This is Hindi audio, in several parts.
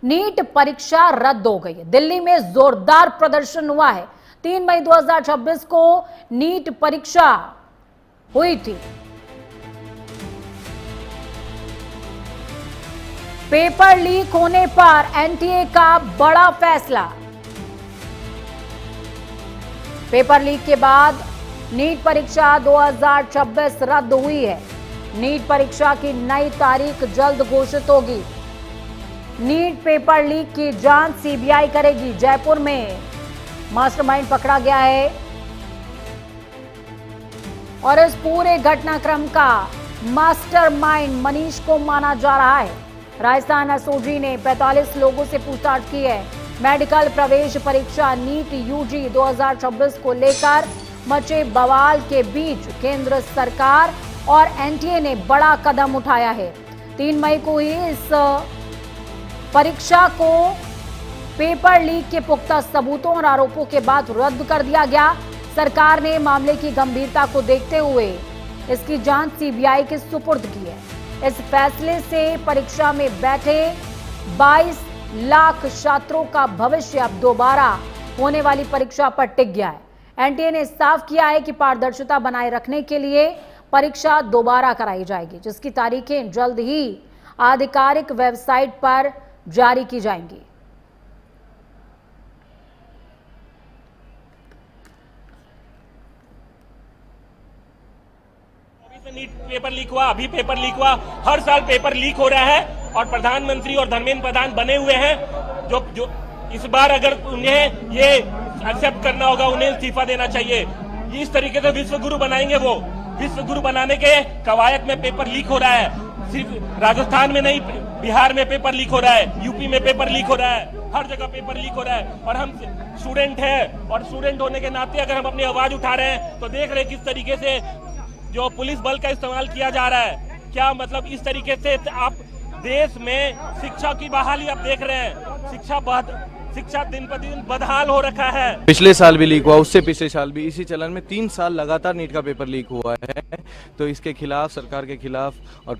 नीट परीक्षा रद्द हो गई है। दिल्ली में जोरदार प्रदर्शन हुआ है। 3 मई 2026 को नीट परीक्षा हुई थी। पेपर लीक होने पर एनटीए का बड़ा फैसला। पेपर लीक के बाद नीट परीक्षा 2026 रद्द हुई है। नीट परीक्षा की नई तारीख जल्द घोषित होगी। नीट पेपर लीक की जांच सीबीआई करेगी। जयपुर में मास्टरमाइंड पकड़ा गया है और इस पूरे घटनाक्रम का मास्टरमाइंड मनीष को माना जा रहा है। राजस्थान एसओजी ने 45 लोगों से पूछताछ की है। मेडिकल प्रवेश परीक्षा नीट यूजी 2026 को लेकर मचे बवाल के बीच केंद्र सरकार और एनटीए ने बड़ा कदम उठाया है। 3 मई को ही इस परीक्षा को पेपर लीक के पुख्ता सबूतों और आरोपों के बाद रद्द कर दिया गया। सरकार ने मामले की गंभीरता को देखते हुए इसकी जांच सीबीआई के सुपुर्द की है। इस फैसले से परीक्षा में बैठे 22 लाख छात्रों का भविष्य अब दोबारा होने वाली परीक्षा पर टिक गया है। एनटीए ने साफ किया है कि पारदर्शिता बनाए रखने के लिए परीक्षा दोबारा कराई जाएगी, जिसकी तारीखें जल्द ही आधिकारिक वेबसाइट पर जारी की जाएंगी। नीट पेपर लीक हुआ, अभी पेपर लीक हुआ, हर साल पेपर लीक हो रहा है और प्रधानमंत्री और धर्मेंद्र प्रधान बने हुए हैं। जो इस बार अगर उन्हें ये एक्सेप्ट करना होगा, उन्हें इस्तीफा देना चाहिए। इस तरीके से विश्व गुरु बनाएंगे वो। विश्व गुरु बनाने के कवायद में पेपर लीक हो रहा है। सिर्फ राजस्थान में नहीं, बिहार में पेपर लीक हो रहा है, यूपी में पेपर लीक हो रहा है, हर जगह पेपर लीक हो रहा है। और हम स्टूडेंट हैं और स्टूडेंट होने के नाते अगर हम अपनी आवाज उठा रहे हैं तो देख रहे हैं किस तरीके से जो पुलिस बल का इस्तेमाल किया जा रहा है। क्या मतलब इस तरीके से आप देश में शिक्षा की बहाली आप देख रहे हैं। शिक्षा दिन पर दिन बदहाल हो रखा है। पिछले साल भी लीक हुआ, उससे पिछले साल भी, इसी चलन में 3 साल लगातार नीट का पेपर लीक हुआ है। तो इसके खिलाफ, सरकार के खिलाफ और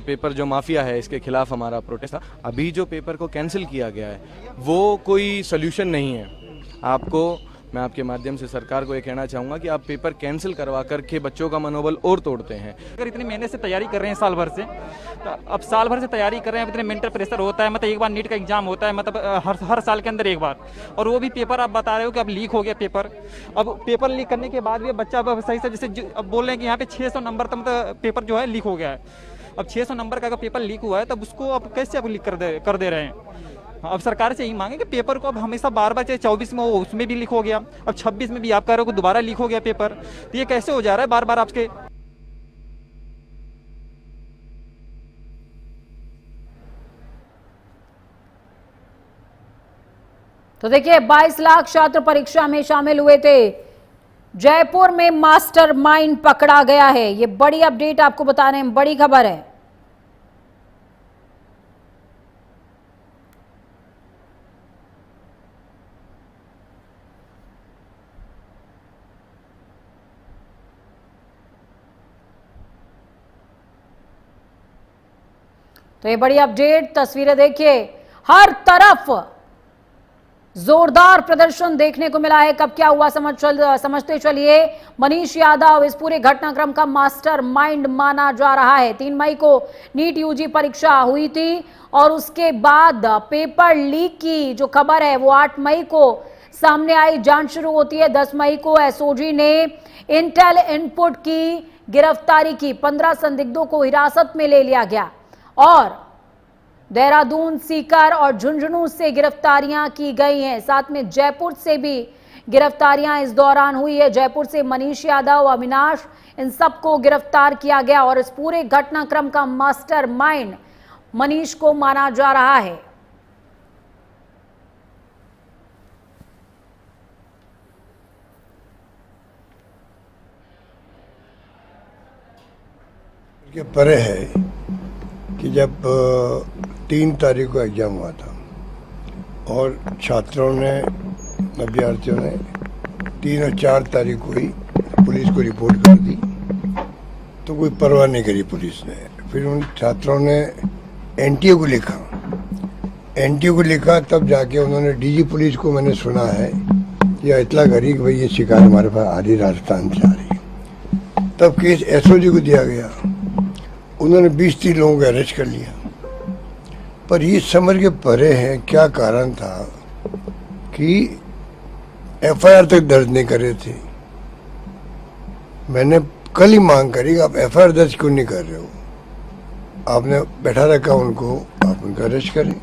पेपर जो माफिया है इसके खिलाफ हमारा प्रोटेस्ट था। अभी जो पेपर को कैंसिल किया गया है वो कोई सोल्यूशन नहीं है। मैं आपके माध्यम से सरकार को ये कहना चाहूँगा कि आप पेपर कैंसिल करवा करके बच्चों का मनोबल और तोड़ते हैं। अगर इतनी मेहनत से तैयारी कर रहे हैं साल भर से, तो अब साल भर से तैयारी कर रहे हैं, इतने मेंटल प्रेशर होता है। मतलब एक बार नीट का एग्जाम होता है, मतलब हर साल के अंदर एक बार, और वो भी पेपर आप बता रहे हो कि अब लीक हो गया पेपर। अब पेपर लीक करने के बाद भी बच्चा सही से, जैसे अब बोल रहे हैं कि यहाँ पे 600 नंबर तक मतलब पेपर जो है लीक हो गया है। अब 600 नंबर का अगर पेपर लीक हुआ है तब उसको अब कैसे अब लीक कर दे रहे हैं। अब सरकार से यही मांगे कि पेपर को अब हमेशा बार चाहे 24 में हो, उसमें भी लीक हो गया, अब 26 में भी आप कह रहे हो कि दोबारा लीक हो गया पेपर। तो ये कैसे हो जा रहा है बार बार आपके। तो देखिए 22 लाख छात्र परीक्षा में शामिल हुए थे। जयपुर में मास्टरमाइंड पकड़ा गया है। ये बड़ी अपडेट आपको बता रहे हैं, बड़ी खबर है। तो ये बड़ी अपडेट, तस्वीरें देखिए, हर तरफ जोरदार प्रदर्शन देखने को मिला है। कब क्या हुआ समझते चलिए। मनीष यादव इस पूरे घटनाक्रम का मास्टरमाइंड माना जा रहा है। 3 मई को नीट यूजी परीक्षा हुई थी और उसके बाद पेपर लीक की जो खबर है वो 8 मई को सामने आई। जांच शुरू होती है। 10 मई को एसओजी ने इंटेल इनपुट की गिरफ्तारी की। 15 संदिग्धों को हिरासत में ले लिया गया और देहरादून, सीकर और झुंझुनू से गिरफ्तारियां की गई हैं। साथ में जयपुर से भी गिरफ्तारियां इस दौरान हुई है। जयपुर से मनीष यादव, अविनाश, इन सबको गिरफ्तार किया गया और इस पूरे घटनाक्रम का मास्टरमाइंड मनीष को माना जा रहा है। ये परे है कि जब 3 तारीख को एग्जाम हुआ था और छात्रों ने, अभ्यर्थियों ने 3 और 4 तारीख को ही पुलिस को रिपोर्ट कर दी, तो कोई परवाह नहीं करी पुलिस ने। फिर उन छात्रों ने एनटीए को लिखा। एनटीयू को लिखा, तब जाके उन्होंने डीजी पुलिस को, मैंने सुना है कि इतला करी कि भाई ये शिकायत हमारे पास आ रही, राजस्थान से आ रही। तब केस एसओजी को दिया गया, उन्होंने 20-30 लोगों को अरेस्ट कर लिया। पर ये समझ के परे है क्या कारण था कि एफआईआर तक दर्ज नहीं करे थे। मैंने कल ही मांग करी कि आप एफआईआर दर्ज क्यों नहीं कर रहे हो, आपने बैठा रखा उनको, आप उनका अरेस्ट करें,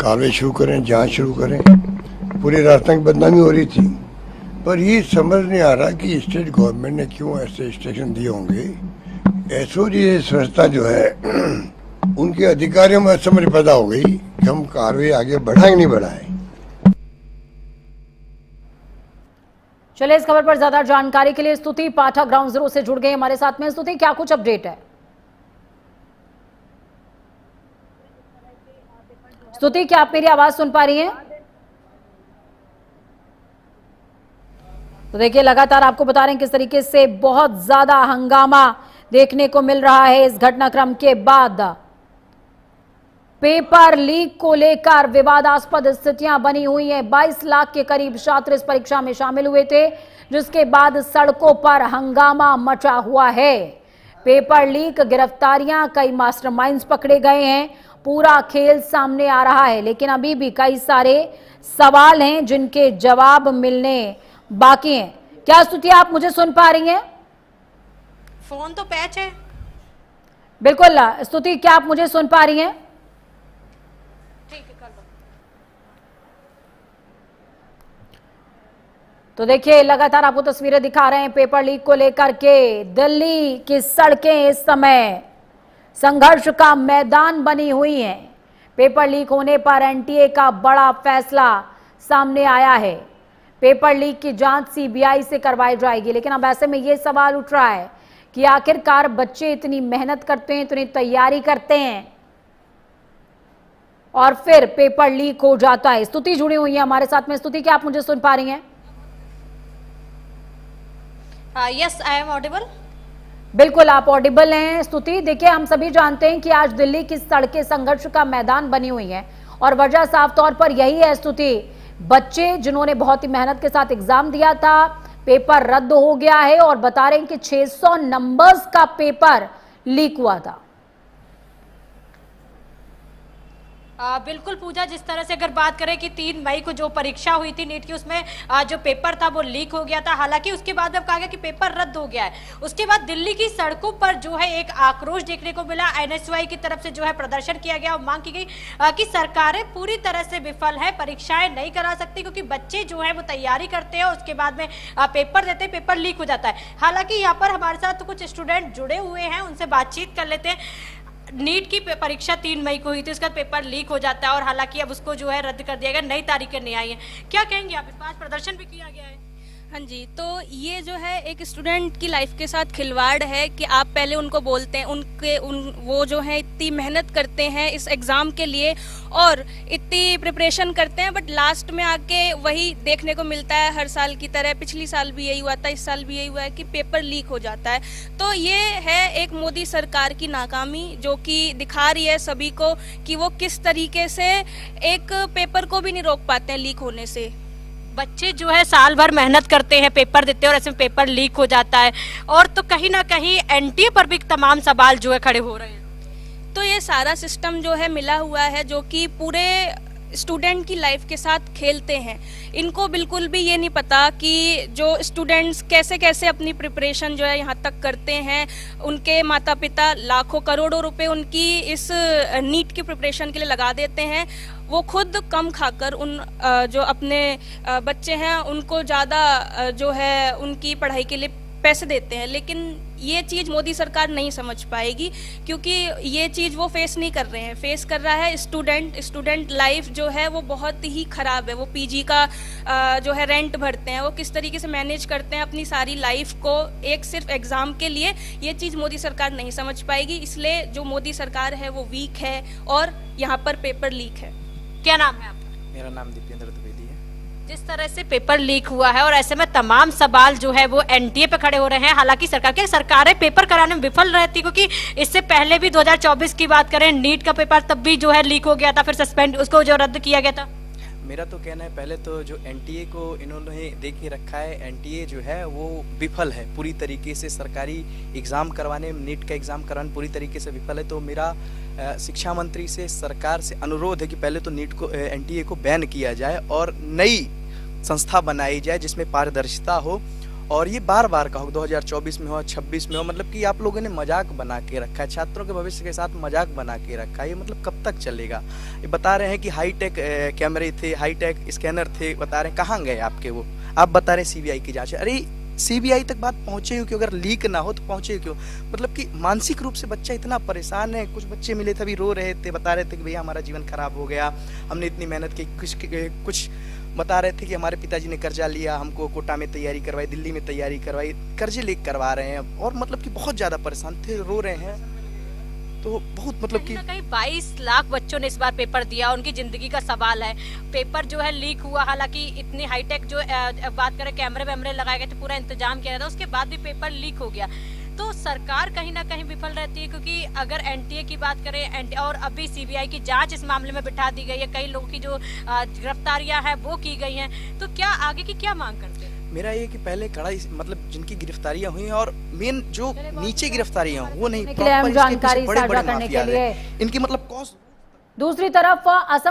कार्रवाई शुरू करें, जांच शुरू करें। पूरे राजस्थान की बदनामी हो रही थी। पर ये समझ नहीं आ रहा कि स्टेट गवर्नमेंट ने क्यों ऐसे इंस्ट्रक्शन दिए होंगे। एसओजी संस्था जो है उनके अधिकारियों में समझ पैदा हो गई कि हम कार्रवाई आगे बढ़ाएं नहीं बढ़ाएं। चलिए, इस खबर पर ज्यादा जानकारी के लिए स्तुति पाठक ग्राउंड जीरो से जुड़ गए हमारे साथ में। स्तुति, क्या कुछ अपडेट है? स्तुति, क्या आप मेरी आवाज सुन पा रही हैं? तो देखिए, लगातार आपको बता रहे हैं किस तरीके से बहुत ज्यादा हंगामा देखने को मिल रहा है इस घटनाक्रम के बाद। पेपर लीक को लेकर विवादास्पद स्थितियां बनी हुई हैं। 22 लाख के करीब छात्र इस परीक्षा में शामिल हुए थे, जिसके बाद सड़कों पर हंगामा मचा हुआ है। पेपर लीक, गिरफ्तारियां, कई मास्टरमाइंड्स पकड़े गए हैं, पूरा खेल सामने आ रहा है। लेकिन अभी भी कई सारे सवाल हैं जिनके जवाब मिलने बाकी हैं। क्या स्तुति, आप मुझे सुन पा रही हैं? फोन तो पैच है। बिल्कुल स्तुति, क्या आप मुझे सुन पा रही हैं? ठीक है, कर लो। तो देखिए, लगातार आपको तस्वीरें दिखा रहे हैं पेपर लीक को लेकर के। दिल्ली की सड़कें इस समय संघर्ष का मैदान बनी हुई हैं। पेपर लीक होने पर एनटीए का बड़ा फैसला सामने आया है। पेपर लीक की जांच सीबीआई से करवाई जाएगी। लेकिन अब ऐसे में यह सवाल उठ रहा है कि आखिरकार बच्चे इतनी मेहनत करते हैं, इतनी तैयारी करते हैं और फिर पेपर लीक हो जाता है। स्तुति जुड़ी हुई है हमारे साथ में। स्तुति, क्या आप मुझे सुन पा रही हैं? Yes, I am audible. बिल्कुल, आप ऑडिबल हैं स्तुति। देखिए, हम सभी जानते हैं कि आज दिल्ली की सड़कें संघर्ष का मैदान बनी हुई हैं और वजह साफ तौर पर यही है स्तुति। बच्चे जिन्होंने बहुत ही मेहनत के साथ एग्जाम दिया था, पेपर रद्द हो गया है और बता रहे हैं कि 600 नंबर्स का पेपर लीक हुआ था। बिल्कुल पूजा, जिस तरह से अगर बात करें कि 3 मई को जो परीक्षा हुई थी नीट की, उसमें जो पेपर था वो लीक हो गया था। हालांकि उसके बाद अब कहा गया कि पेपर रद्द हो गया है। उसके बाद दिल्ली की सड़कों पर जो है एक आक्रोश देखने को मिला। एनएसयूआई की तरफ से जो है प्रदर्शन किया गया और मांग की गई कि सरकारें पूरी तरह से विफल है, परीक्षाएं नहीं करा सकती क्योंकि बच्चे जो है वो तैयारी करते हैं, उसके बाद में पेपर देते हैं, पेपर लीक हो जाता है। हालांकि यहाँ पर हमारे साथ कुछ स्टूडेंट जुड़े हुए हैं, उनसे बातचीत कर लेते हैं। नीट की परीक्षा 3 मई को हुई थी, उसका पेपर लीक हो जाता है और हालांकि अब उसको जो है रद्द कर दिया गया, नई तारीखें नहीं आई हैं। क्या कहेंगे आप? इस पर प्रदर्शन भी किया गया है। हाँ जी, तो ये जो है एक स्टूडेंट की लाइफ के साथ खिलवाड़ है कि आप पहले उनको बोलते हैं, वो जो है इतनी मेहनत करते हैं इस एग्ज़ाम के लिए और इतनी प्रिपरेशन करते हैं, बट लास्ट में आके वही देखने को मिलता है हर साल की तरह। पिछली साल भी यही हुआ था, इस साल भी यही हुआ है कि पेपर लीक हो जाता है। तो ये है एक मोदी सरकार की नाकामी, जो कि दिखा रही है सभी को कि वो किस तरीके से एक पेपर को भी नहीं रोक पाते हैं लीक होने से। बच्चे जो है साल भर मेहनत करते हैं, पेपर देते हैं और ऐसे में पेपर लीक हो जाता है, और तो कहीं ना कहीं एनटीए पर भी तमाम सवाल जो है खड़े हो रहे हैं। तो ये सारा सिस्टम जो है मिला हुआ है जो कि पूरे स्टूडेंट की लाइफ के साथ खेलते हैं। इनको बिल्कुल भी ये नहीं पता कि जो स्टूडेंट्स कैसे कैसे अपनी प्रिपरेशन जो है यहाँ तक करते हैं। उनके माता पिता लाखों करोड़ों रुपए उनकी इस नीट की प्रिपरेशन के लिए लगा देते हैं। वो खुद कम खाकर उन जो अपने बच्चे हैं उनको ज़्यादा जो है उनकी पढ़ाई के लिए पैसे देते हैं। लेकिन ये चीज़ मोदी सरकार नहीं समझ पाएगी क्योंकि ये चीज़ वो फेस नहीं कर रहे हैं। फेस कर रहा है स्टूडेंट लाइफ जो है वो बहुत ही ख़राब है। वो पीजी का जो है रेंट भरते हैं, वो किस तरीके से मैनेज करते हैं अपनी सारी लाइफ को एक सिर्फ एग्ज़ाम के लिए। ये चीज़ मोदी सरकार नहीं समझ पाएगी, इसलिए जो मोदी सरकार है वो वीक है और यहाँ पर पेपर लीक है। क्या नाम है आपका? मेरा नाम दीपेंद्र द्विवेदी है। जिस तरह से पेपर लीक हुआ है और ऐसे में तमाम सवाल जो है वो एनटीए पे खड़े हो रहे हैं। हालांकि सरकारें पेपर कराने में विफल रहती, क्योंकि इससे पहले भी 2024 की बात करें, नीट का पेपर तब भी जो है लीक हो गया था, फिर सस्पेंड उसको जो रद्द किया गया था। मेरा तो कहना है, पहले तो जो एनटीए को इन्होंने दे के रखा है, एनटीए जो है वो विफल है पूरी तरीके से। सरकारी एग्ज़ाम करवाने, नीट का एग्ज़ाम करवाने पूरी तरीके से विफल है। तो मेरा शिक्षा मंत्री से, सरकार से अनुरोध है कि पहले तो नीट को, एनटीए को बैन किया जाए और नई संस्था बनाई जाए जिसमें पारदर्शिता हो। और ये बार बार का हो, 2024 में हो, 26 में हो, मतलब कि आप लोगों ने मजाक बना के रखा है, छात्रों के भविष्य के साथ मजाक बना के रखा है। ये मतलब कब तक चलेगा? ये बता रहे हैं कि हाईटेक कैमरे थे, हाईटेक स्कैनर थे, बता रहे हैं कहाँ गए आपके वो? आप बता रहे हैं सीबीआई की जांच। अरे सीबीआई तक बात पहुंचे क्यों? अगर लीक ना हो तो पहुंचे क्यों? मतलब कि मानसिक रूप से बच्चा इतना परेशान है। कुछ बच्चे मिले थे, अभी रो रहे थे, बता रहे थे कि भैया हमारा जीवन खराब हो गया, हमने इतनी मेहनत की। कुछ बता रहे थे कि हमारे पिताजी ने कर्जा लिया, हमको कोटा में तैयारी करवाई, दिल्ली में तैयारी करवाई, कर्जे लेकर करवा रहे हैं, और मतलब कि बहुत ज़्यादा परेशान थे, रो रहे हैं। तो बहुत मतलब कि कहीं 22 लाख बच्चों ने इस बार पेपर दिया, उनकी जिंदगी का सवाल है। पेपर जो है लीक हुआ, हालांकि इतनी हाईटेक जो बात करें, कैमरे वैमरे लगाए गए थे, पूरा इंतजाम किया गया था, उसके बाद भी पेपर लीक हो गया। तो सरकार कहीं ना कहीं विफल रहती है, क्योंकि अगर एनटीए की बात करें और अभी सीबीआई की जांच इस मामले में बिठा दी गई है, कई लोगों की जो गिरफ्तारियां हैं वो की गई हैं, तो क्या आगे की क्या मांग करते हैं? मेरा ये कि पहले कड़ाई, मतलब जिनकी गिरफ्तारियां हुई हैं और मेन जो नीचे गिरफ्तारियां वो नहीं, जानकारी साझा करने के लिए इनकी मतलब कॉस्ट। दूसरी तरफ असम